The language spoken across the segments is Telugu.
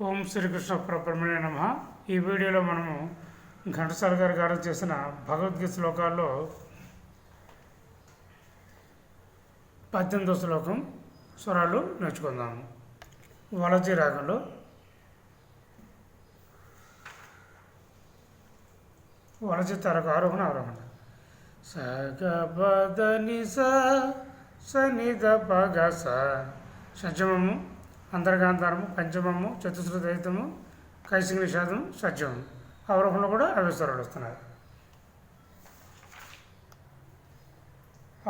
ఓం శ్రీకృష్ణ పరబ్రహ్మణే నమః. ఈ వీడియోలో మనము ఘంటసాల గారు చేసిన భగవద్గీత శ్లోకాల్లో 18వ శ్లోకం స్వరాలు నేర్చుకుందాము. వలజి రాగంలో వలజి తరకు ఆరోహణ అవరోహణ సగపదని సనిద పగ షడ్జమము, అంతర్గాంధారము, పంచమము, చతుశ్రుతము, కైసింగ్ నిషాదము, షడ్జమము. అవరోహణలో కూడా అవే స్వరాలు వస్తున్నాయి.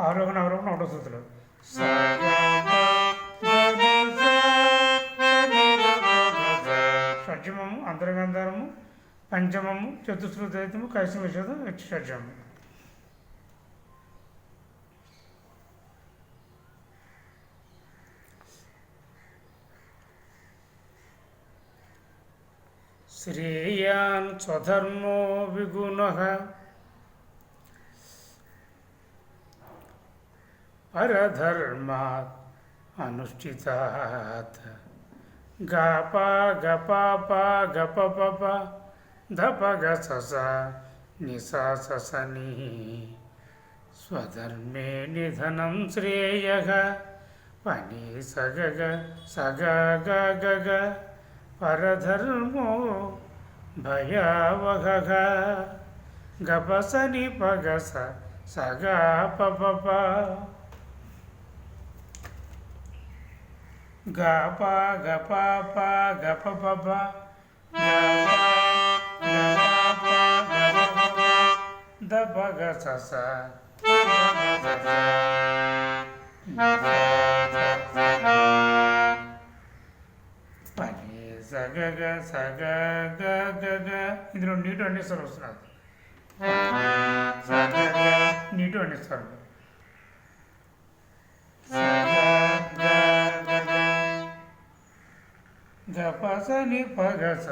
ఆరోహణ అవరోహణ ఒకటో శృతులు. షడ్జమము, అంతర్గాంధారము, పంచమము, చతుశ్రుతము, కైసింగ్ నిషాదం, షడ్జమము. శ్రేయాన్ స్వధర్మో విగుణః పరధర్మాత్ అనుష్ఠితాత్ గప గప గపప ధపగ సస నిససని స్వధర్మే నిధనం శ్రేయః పని సగగ సగగ పరధర్మో భయావహ గపసని పగస సగా పప గప గప గపప దపగ సస సగగ సగగ ఇందులో నీటు అన్ని స్వరం వస్తున్నారు. నీటు అన్ని స్వరం గపసని పగస